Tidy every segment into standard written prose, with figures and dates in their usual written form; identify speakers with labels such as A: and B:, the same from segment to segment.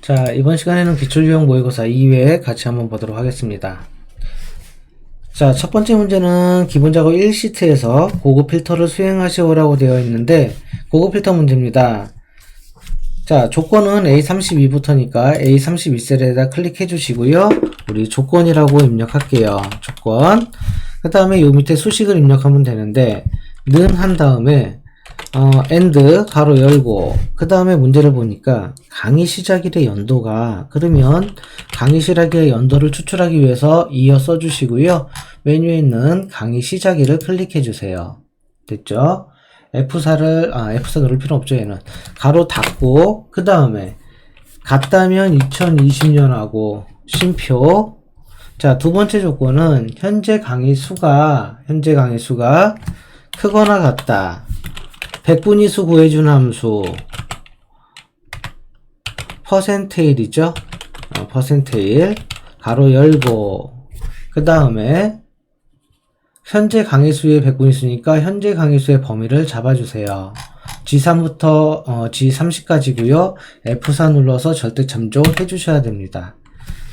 A: 자, 이번 시간에는 기출유형 모의고사 2회 같이 한번 보도록 하겠습니다. 자, 첫 번째 문제는 기본작업 1시트에서 고급 필터를 수행하시오라고 되어 있는데 고급 필터 문제입니다. 자, 조건은 A32부터니까 A32셀에다 클릭해 주시고요. 우리 조건이라고 입력할게요. 조건. 그 다음에 요 밑에 수식을 입력하면 되는데 는 한 다음에 and 가로 열고 그 다음에 문제를 보니까 강의 시작일의 연도가 그러면 강의 시작일의 연도를 추출하기 위해서 이어 써주시고요. 메뉴에 있는 강의 시작일을 클릭해 주세요. 됐죠? F4 누를 필요 없죠. 얘는 가로 닫고 그 다음에 같다면 2020년하고 쉼표. 자, 두 번째 조건은 현재 강의 수가 크거나 같다. 백분위 수 구해준 함수 퍼센테일이죠. 퍼센테일 가로 열고 그 다음에 현재 강의 수의 백분위 수니까 현재 강의 수의 범위를 잡아주세요. G3부터 G30까지고요. F4 눌러서 절대 참조해 주셔야 됩니다.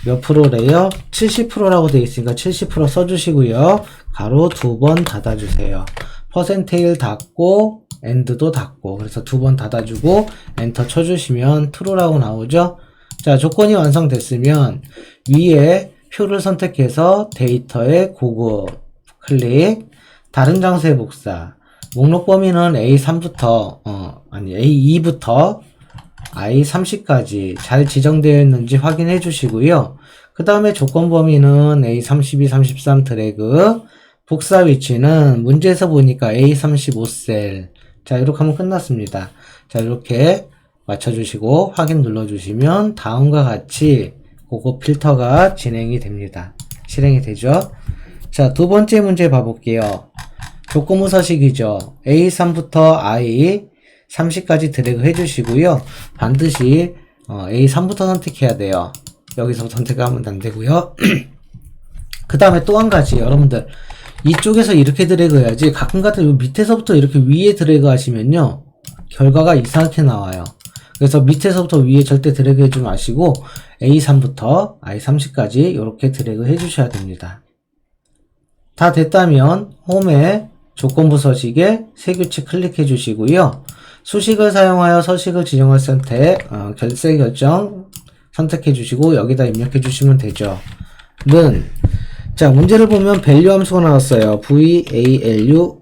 A: 몇 프로래요? 70%라고 되어 있으니까 70% 써주시고요. 가로 두 번 닫아주세요. 퍼센테일 닫고 end도 닫고 그래서 두 번 닫아주고 엔터 쳐주시면 true라고 나오죠. 자, 조건이 완성됐으면 위에 표를 선택해서 데이터에 고급 클릭, 다른 장소의 복사, 목록 범위는 A3부터 A2부터 I30까지 잘 지정되어 있는지 확인해 주시고요. 그 다음에 조건 범위는 A32, 33 드래그, 복사 위치는 문제에서 보니까 A35셀. 자, 이렇게 하면 끝났습니다. 자, 이렇게 맞춰주시고 확인 눌러주시면 다음과 같이 고급 필터가 진행이 됩니다. 실행이 되죠? 자, 두 번째 문제 봐볼게요. 조건부 서식이죠. A3부터 I30까지 드래그 해주시고요. 반드시 A3부터 선택해야 돼요. 여기서 선택하면 안 되고요. 그 다음에 또 한 가지 여러분들 이쪽에서 이렇게 드래그 해야지 가끔가다 요 밑에서부터 이렇게 위에 드래그 하시면요 결과가 이상하게 나와요. 그래서 밑에서부터 위에 절대 드래그 해주지 마시고 A3부터 I30까지 이렇게 드래그 해주셔야 됩니다. 다 됐다면 홈에 조건부 서식에 새 규칙 클릭해 주시고요. 수식을 사용하여 서식을 지정할 선택 새 결정 선택해 주시고 여기다 입력해 주시면 되죠. 는 자, 문제를 보면 value 함수가 나왔어요. VALUE.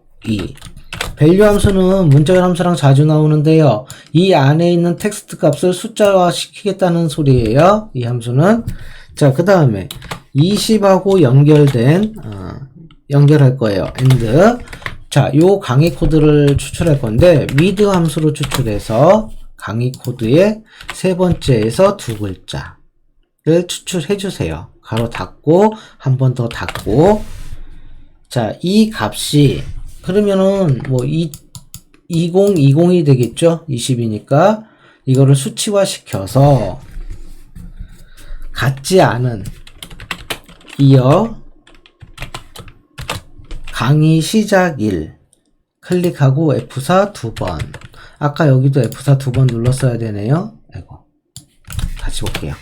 A: value 함수는 문자열 함수랑 자주 나오는데요. 이 안에 있는 텍스트 값을 숫자화 시키겠다는 소리예요. 이 함수는. 자, 그 다음에 20하고 연결할 거예요. and. 자, 요 강의 코드를 추출할 건데 with 함수로 추출해서 강의 코드의 세 번째에서 두 글자를 추출해 주세요. 가로 닫고 한 번 더 닫고. 자, 이 값이 그러면은 뭐 2020이 되겠죠? 20이니까 이거를 수치화 시켜서 같지 않은 이어 강의 시작일 클릭하고 F4 두 번. 아까 여기도 F4 두 번 눌렀어야 되네요. 아이고. 다시 볼게요.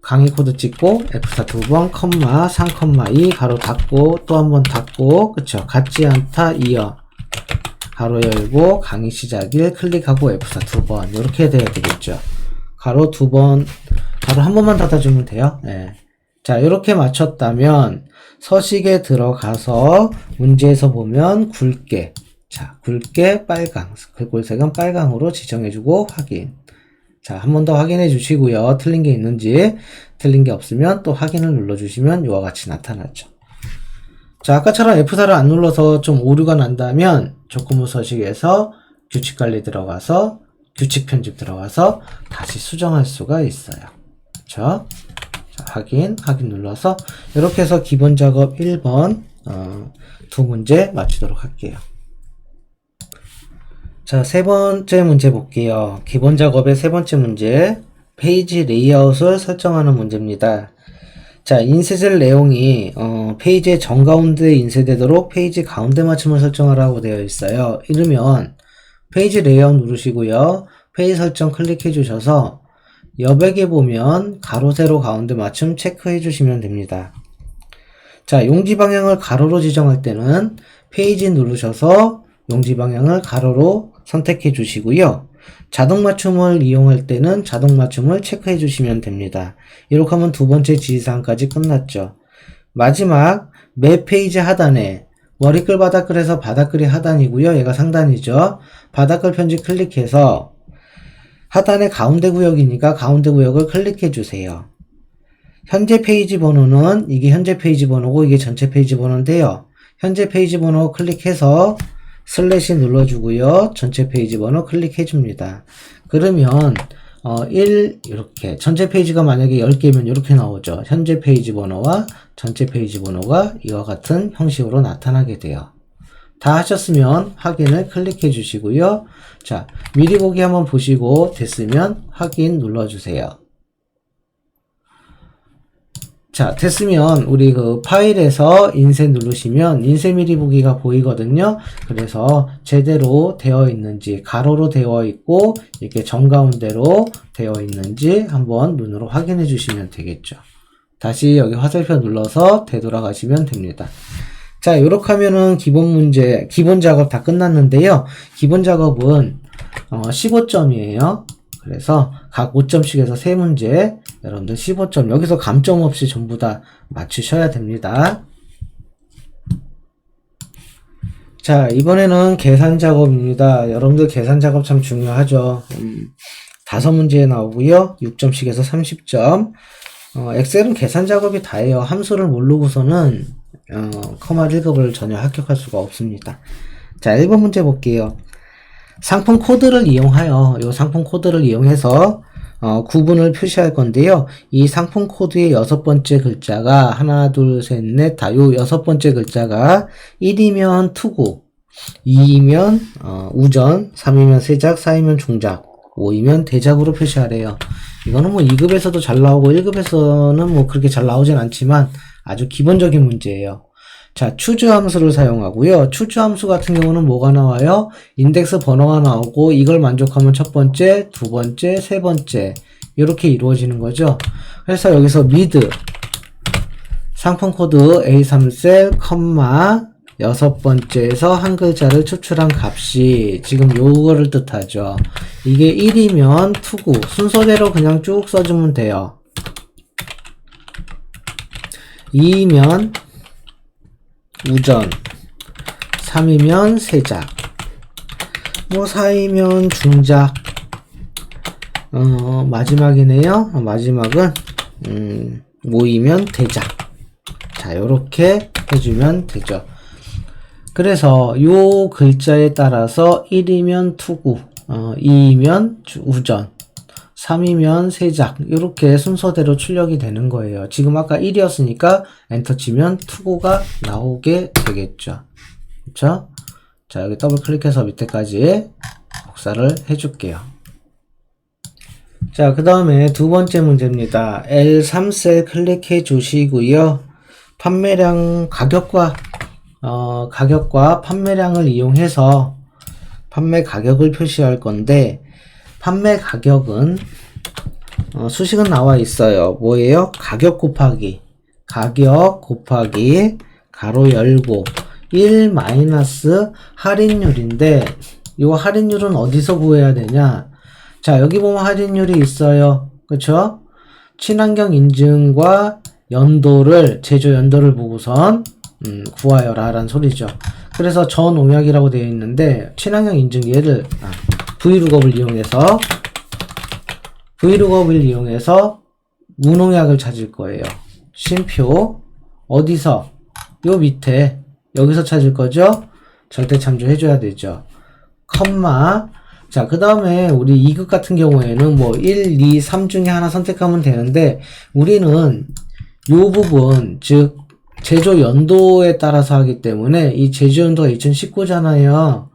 A: 강의 코드 찍고 F4 두 번, 컴마 3,2 가로 닫고 또 한 번 닫고 그쵸? 같지 않다 이어 가로 열고 강의 시작일 클릭하고 F4 두 번 이렇게 돼야 되겠죠. 가로 두 번, 가로 한 번만 닫아주면 돼요. 네. 자, 이렇게 맞췄다면 서식에 들어가서 문제에서 보면 굵게 빨강, 글꼴색은 빨강으로 지정해주고 확인. 자, 한 번 더 확인해 주시고요. 틀린 게 있는지, 틀린 게 없으면 또 확인을 눌러주시면 이와 같이 나타나죠. 자, 아까처럼 F4를 안 눌러서 좀 오류가 난다면 조건부 서식에서 규칙 관리 들어가서 규칙 편집 들어가서 다시 수정할 수가 있어요. 그쵸? 자, 확인 눌러서 이렇게 해서 기본 작업 1번 두 문제 마치도록 할게요. 자, 세 번째 문제 볼게요. 기본 작업의 세 번째 문제, 페이지 레이아웃을 설정하는 문제입니다. 자, 인쇄될 내용이 페이지의 정가운데에 인쇄되도록 페이지 가운데 맞춤을 설정하라고 되어 있어요. 이러면 페이지 레이아웃 누르시고요. 페이지 설정 클릭해 주셔서 여백에 보면 가로 세로 가운데 맞춤 체크해 주시면 됩니다. 자, 용지 방향을 가로로 지정할 때는 페이지 누르셔서 용지 방향을 가로로 선택해 주시고요. 자동 맞춤을 이용할 때는 자동 맞춤을 체크해 주시면 됩니다. 이렇게 하면 두 번째 지시사항까지 끝났죠. 마지막 매 페이지 하단에 머리글 바닥글에서 바닥글이 하단이고요. 얘가 상단이죠. 바닥글 편집 클릭해서 하단의 가운데 구역이니까 가운데 구역을 클릭해 주세요. 현재 페이지 번호는 이게 현재 페이지 번호고 이게 전체 페이지 번호인데요. 현재 페이지 번호 클릭해서 슬래시 눌러주고요. 전체 페이지 번호 클릭해 줍니다. 그러면 1 이렇게 전체 페이지가 만약에 10개면 이렇게 나오죠. 현재 페이지 번호와 전체 페이지 번호가 이와 같은 형식으로 나타나게 돼요. 다 하셨으면 확인을 클릭해 주시고요. 자, 미리 보기 한번 보시고 됐으면 확인 눌러주세요. 자, 됐으면 우리 그 파일에서 인쇄 누르시면 인쇄 미리 보기가 보이거든요. 그래서 제대로 되어 있는지 가로로 되어 있고 이렇게 정가운데로 되어 있는지 한번 눈으로 확인해 주시면 되겠죠. 다시 여기 화살표 눌러서 되돌아가시면 됩니다. 자, 이렇게 하면은 기본 문제, 기본 작업 다 끝났는데요. 기본 작업은 15점이에요. 그래서 각 5점씩 해서 3문제, 여러분들 15점, 여기서 감점 없이 전부 다 맞추셔야 됩니다. 자, 이번에는 계산 작업입니다. 여러분들 계산 작업 참 중요하죠. 5문제에 나오고요. 6점씩 해서 30점. 엑셀은 계산 작업이 다예요. 함수를 모르고서는 커마 1급을 전혀 합격할 수가 없습니다. 자, 1번 문제 볼게요. 상품 코드를 이용하여 이 상품 코드를 이용해서 구분을 표시할 건데요. 이 상품 코드의 6번째 글자가 하나, 둘, 셋, 넷, 다 요 6번째 글자가 1이면 투구, 2이면 우전, 3이면 세작, 4이면 중작, 5이면 대작으로 표시하래요. 이거는 뭐 2급에서도 잘 나오고 1급에서는 뭐 그렇게 잘 나오진 않지만 아주 기본적인 문제예요. 자, 추즈 함수를 사용하고요. 추즈 함수 같은 경우는 뭐가 나와요? 인덱스 번호가 나오고 이걸 만족하면 첫 번째, 두 번째, 세 번째 이렇게 이루어지는 거죠. 그래서 여기서 미드 상품 코드 A3셀 컴마 6번째에서 한 글자를 추출한 값이 지금 요거를 뜻하죠. 이게 1이면 투구 순서대로 그냥 쭉 써주면 돼요. 2이면 우전, 3이면 세작, 뭐 4이면 중작, 마지막이네요. 마지막은 5이면 대작. 자, 요렇게 해주면 되죠. 그래서 요 글자에 따라서 1이면 투구, 2이면 우전, 3이면 세작 이렇게 순서대로 출력이 되는 거예요. 지금 아까 1이었으니까 엔터 치면 투구가 나오게 되겠죠. 그렇죠? 자, 여기 더블 클릭해서 밑에까지 복사를 해줄게요. 자, 그 다음에 두 번째 문제입니다. L3셀 클릭해 주시고요. 판매량 가격과 판매량을 이용해서 판매 가격을 표시할 건데 판매 가격은 수식은 나와 있어요. 뭐예요? 가격 곱하기 가로 열고 1 마이너스 할인율인데 이 할인율은 어디서 구해야 되냐? 자, 여기 보면 할인율이 있어요. 그쵸? 친환경 인증과 연도를 제조 연도를 보고선 구하여라 라는 소리죠. 그래서 저농약이라고 되어 있는데 친환경 인증 얘를 브이룩업을 이용해서 무농약을 찾을 거예요. 쉼표 어디서? 요 밑에 여기서 찾을 거죠? 절대 참조해 줘야 되죠. 컴마. 자, 그 다음에 우리 2급 같은 경우에는 뭐 1, 2, 3 중에 하나 선택하면 되는데 우리는 요 부분 즉 제조 연도에 따라서 하기 때문에 이 제조 연도가 2019잖아요.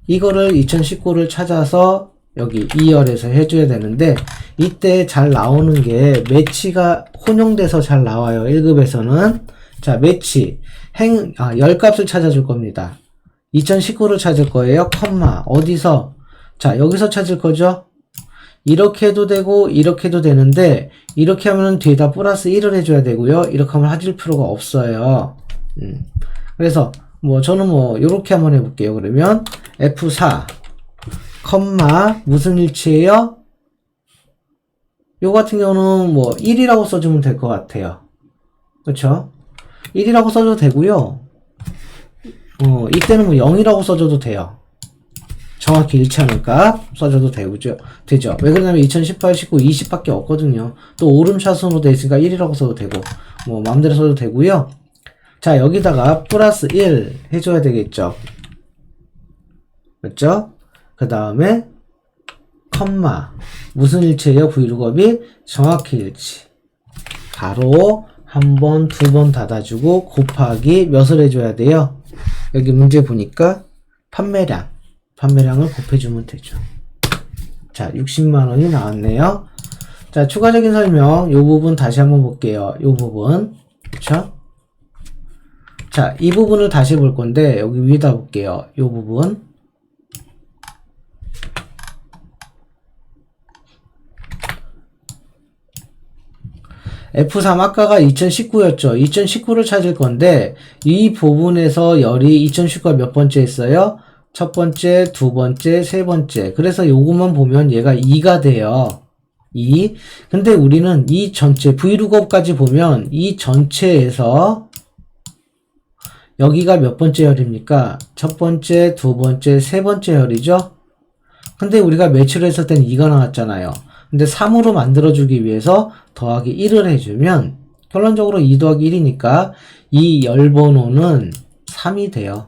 A: 이거를 2019를 찾아서 여기 2열에서 해줘야 되는데 이때 잘 나오는 게 매치가 혼용돼서 잘 나와요. 1급에서는 자, 매치 열 값을 찾아줄 겁니다. 2019를 찾을 거예요. 컴마 어디서? 자, 여기서 찾을 거죠. 이렇게 해도 되고 이렇게 해도 되는데 이렇게 하면은 뒤에다 플러스 1을 해줘야 되고요. 이렇게 하면 하실 필요가 없어요. 그래서 뭐 저는 뭐 요렇게 한번 해볼게요. 그러면 F4 컴마 무슨 일치예요? 요 같은 경우는 뭐 1이라고 써주면 될 것 같아요. 그쵸? 1이라고 써줘도 되고요. 이때는 뭐 0이라고 써줘도 돼요. 정확히 일치하는 값 써줘도 되죠. 왜 그러냐면 2018, 19, 20밖에 없거든요. 또 오름차순으로 돼 있으니까 1이라고 써도 되고, 뭐 마음대로 써도 되고요. 자, 여기다가 플러스 1 해줘야 되겠죠. 맞죠? 그 다음에 컴마 무슨 일치예요? 브이로그업이 정확히 일치. 가로 한 번, 두 번 닫아주고 곱하기 몇을 해줘야 돼요? 여기 문제 보니까 판매량을 곱해주면 되죠. 자, 60만원이 나왔네요. 자, 추가적인 설명, 요 부분 다시 한번 볼게요. 요 부분. 그쵸? 자, 이 부분을 다시 볼 건데, 여기 위에다 볼게요. 요 부분. F3 아까가 2019였죠. 2019를 찾을 건데, 이 부분에서 열이 2019가 몇 번째 했어요? 첫 번째, 두 번째, 세 번째. 그래서 요것만 보면 얘가 2가 돼요. 2. 근데 우리는 이 전체, Vlookup 보면 이 전체에서 여기가 몇 번째 열입니까? 첫 번째, 두 번째, 세 번째 열이죠? 근데 우리가 매치를 했을 때는 2가 나왔잖아요. 근데 3으로 만들어주기 위해서 더하기 1을 해주면 결론적으로 2 더하기 1이니까 이 열번호는 3이 돼요.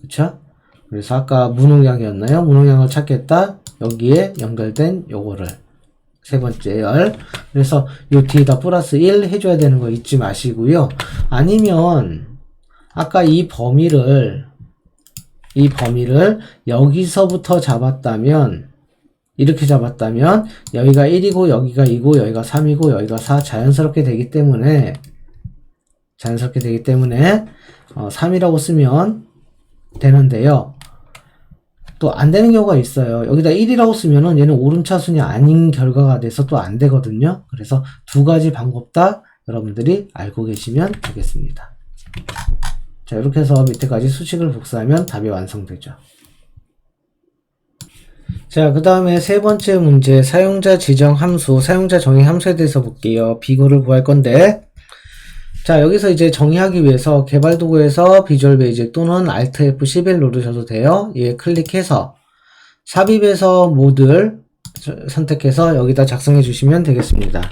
A: 그쵸? 그래서 아까 무농약이었나요? 무농약을 찾겠다. 여기에 연결된 요거를 세 번째 열. 그래서 요 뒤에다 플러스 1 해줘야 되는 거 잊지 마시고요. 아니면 아까 이 범위를 여기서부터 잡았다면 이렇게 잡았다면 여기가 1이고 여기가 2고 여기가 3이고 여기가 4 자연스럽게 되기 때문에 3이라고 쓰면 되는데요. 또 안 되는 경우가 있어요. 여기다 1이라고 쓰면은 얘는 오름차순이 아닌 결과가 돼서 또 안 되거든요. 그래서 두 가지 방법 다 여러분들이 알고 계시면 되겠습니다. 자, 이렇게 해서 밑에까지 수식을 복사하면 답이 완성되죠. 자, 그 다음에 세 번째 문제, 사용자 지정 함수, 사용자 정의 함수에 대해서 볼게요. 비교를 구할 건데, 자, 여기서 이제 정의하기 위해서 개발 도구에서 비주얼 베이직 또는 Alt F11 누르셔도 돼요. 얘 클릭해서 삽입에서 모듈 선택해서 여기다 작성해 주시면 되겠습니다.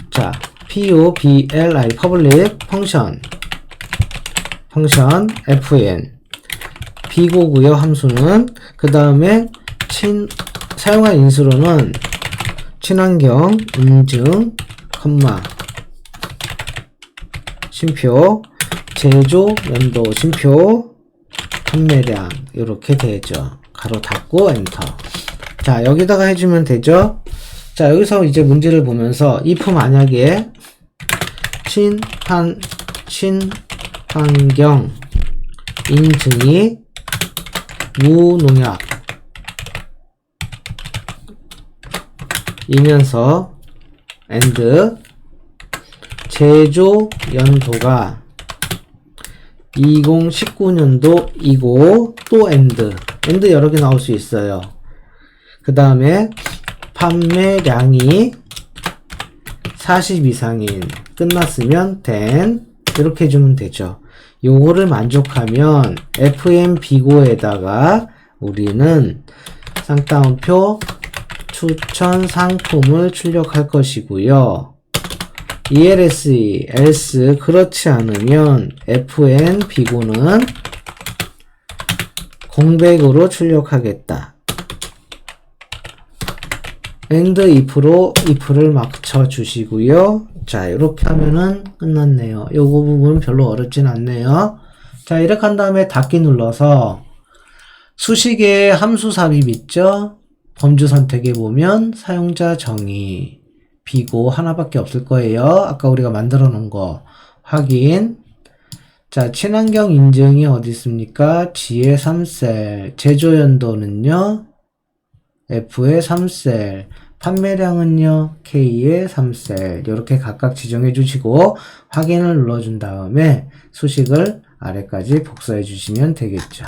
A: 자, public public 펑션 fn 비고고요. 함수는 그 다음에 사용한 인수로는 친환경 인증 컴마 심표 제조 연도 심표 판매량 이렇게 되죠. 가로 닫고 엔터. 자, 여기다가 해주면 되죠. 자, 여기서 이제 문제를 보면서 if 만약에 친환경 인증이 무농약 이면서 and 제조 연도가 2019년도이고 또 and 여러 개 나올 수 있어요. 그 다음에 판매량이 40 이상인 끝났으면 then 이렇게 해주면 되죠. 요거를 만족하면 FM 비고에다가 우리는 쌍따옴표 추천 상품을 출력할 것이고요. ELSE, else 그렇지 않으면 FN 비고는 공백으로 출력하겠다. and if를 맞춰 주시고요. 자, 이렇게 하면은 끝났네요. 요거 부분 별로 어렵진 않네요. 자, 이렇게 한 다음에 닫기 눌러서 수식에 함수 삽입 있죠? 범주 선택에 보면 사용자 정의 비고 하나밖에 없을 거예요. 아까 우리가 만들어 놓은 거 확인. 자, 친환경 인증이 어디 있습니까? G의 3셀 제조 연도는요. F의 3셀, 판매량은요, K의 3셀, 이렇게 각각 지정해 주시고, 확인을 눌러준 다음에 수식을 아래까지 복사해 주시면 되겠죠.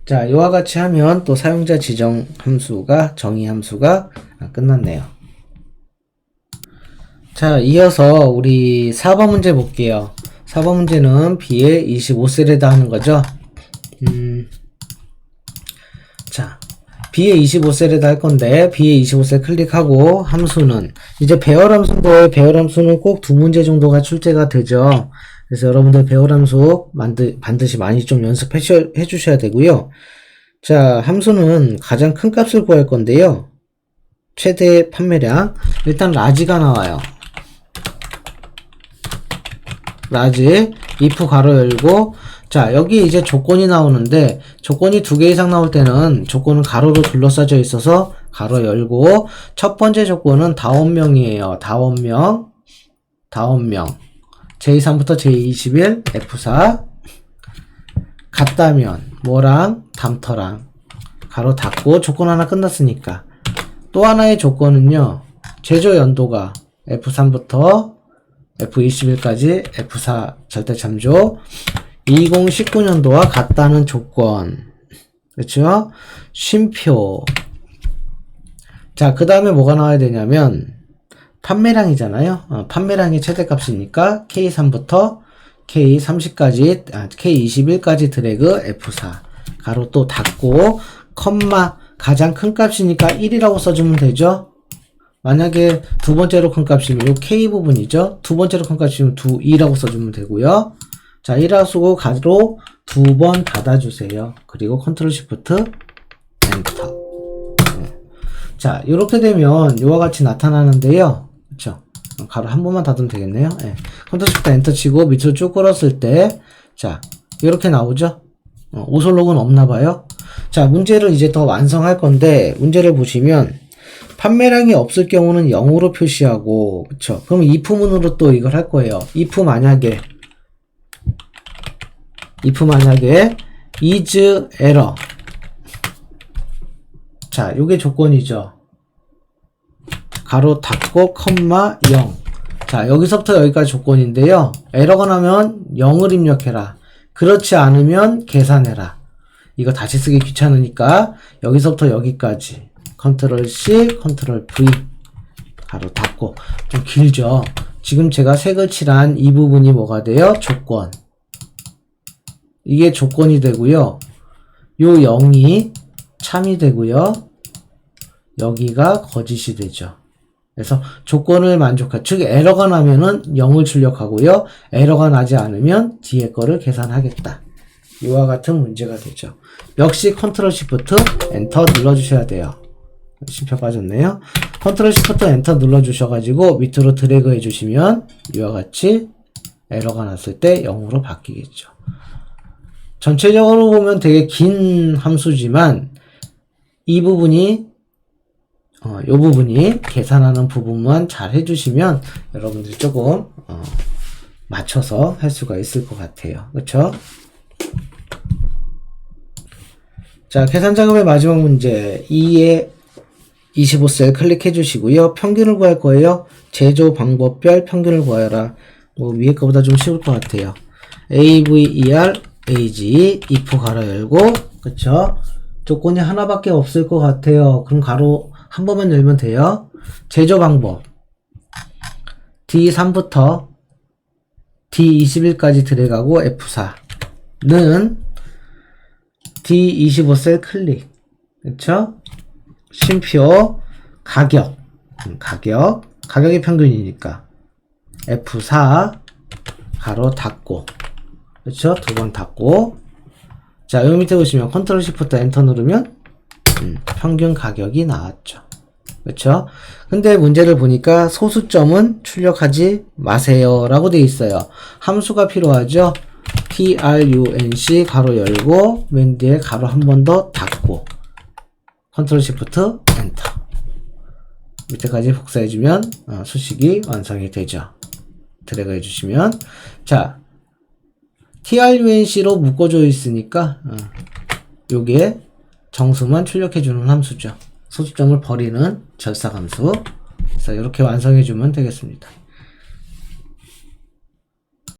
A: 자, 이와 같이 하면 또 사용자 지정 함수가, 정의 함수가 끝났네요. 자, 이어서 우리 4번 문제 볼게요. 4번 문제는 B의 25셀에다 하는 거죠. 자, B의 25셀에다 할 건데, B의 25셀 클릭하고, 함수는, 이제 배열 함수인데, 배열 함수는 꼭 두 문제 정도가 출제가 되죠. 그래서 여러분들 배열 함수 반드시 많이 좀 연습해 주셔야 되고요. 자, 함수는 가장 큰 값을 구할 건데요. 최대 판매량. 일단 라지가 나와요. 라지, if 괄호 열고, 자, 여기 이제 조건이 나오는데, 조건이 2개 이상 나올 때는 조건은 가로로 둘러싸져 있어서 가로 열고, 첫 번째 조건은 다원명이에요. 다원명. J3부터 J21, F4. 같다면, 뭐랑? 담터랑. 가로 닫고, 조건 하나 끝났으니까. 또 하나의 조건은요, 제조 연도가 F3부터 F21까지 F4 절대 참조. 2019년도와 같다는 조건. 그렇죠? 쉼표. 자, 그 다음에 뭐가 나와야 되냐면, 판매량이잖아요. 판매량이 최대값이니까, K3부터 K30까지, K21까지 드래그 F4. 가로 또 닫고, 컴마, 가장 큰 값이니까 1이라고 써주면 되죠? 만약에 두 번째로 큰 값이면 요 K 부분이죠? 두 번째로 큰 값이면 2라고 써주면 되고요. 자, 1하고 쓰고 가로 두 번 닫아주세요. 그리고 컨트롤 시프트 엔터. 자, 이렇게 되면 이와 같이 나타나는데요. 그쵸? 가로 한 번만 닫으면 되겠네요. 네. 컨트롤 시프트 엔터 치고 밑으로 쭉 끌었을 때, 자, 이렇게 나오죠? 오솔록은 없나봐요. 자, 문제를 이제 더 완성할 건데, 문제를 보시면, 판매량이 없을 경우는 0으로 표시하고, 그쵸? 그럼 if문으로 또 이걸 할 거예요. if 만약에 is error. 자, 요게 조건이죠. 가로 닫고 컴마 0. 자, 여기서부터 여기까지 조건인데요. 에러가 나면 0을 입력해라. 그렇지 않으면 계산해라. 이거 다시 쓰기 귀찮으니까 여기서부터 여기까지 컨트롤 C, 컨트롤 V 가로 닫고. 좀 길죠. 지금 제가 색을 칠한 이 부분이 뭐가 돼요? 조건. 이게 조건이 되고요. 요 0이 참이 되고요. 여기가 거짓이 되죠. 그래서 조건을 즉 에러가 나면은 0을 출력하고요. 에러가 나지 않으면 뒤에 거를 계산하겠다. 이와 같은 문제가 되죠. 역시 컨트롤 시프트 엔터 눌러주셔야 돼요. 쉼표 빠졌네요. 컨트롤 시프트 엔터 눌러주셔가지고 밑으로 드래그 해주시면 이와 같이 에러가 났을 때 0으로 바뀌겠죠. 전체적으로 보면 되게 긴 함수지만 이 부분이 요 부분이 계산하는 부분만 잘 해주시면 여러분들이 조금 맞춰서 할 수가 있을 것 같아요. 그쵸? 자, 계산 작업의 마지막 문제 2의 25셀 클릭해 주시고요. 평균을 구할 거예요. 제조 방법별 평균을 구하여라. 뭐 위에 거보다 좀 쉬울 것 같아요. AVER AG if 가로 열고, 그쵸? 조건이 하나밖에 없을 것 같아요. 그럼 가로 한 번만 열면 돼요. 제조 방법 D3부터 D21까지 들어가고 F4는 D25셀 클릭. 그쵸? 쉼표 가격의 평균이니까 F4 가로 닫고, 그쵸? 두 번 닫고. 자, 여기 밑에 보시면 컨트롤 시프트 엔터 누르면 평균 가격이 나왔죠. 그쵸? 근데 문제를 보니까 소수점은 출력하지 마세요 라고 되어 있어요. 함수가 필요하죠. trunc 가로 열고 맨 뒤에 가로 한 번 더 닫고 컨트롤 시프트 엔터. 밑에까지 복사해주면 수식이 완성이 되죠. 드래그 해주시면, 자, trunc로 묶어져 있으니까 요게 정수만 출력해주는 함수죠. 소수점을 버리는 절삭함수. 그래서 이렇게 완성해주면 되겠습니다.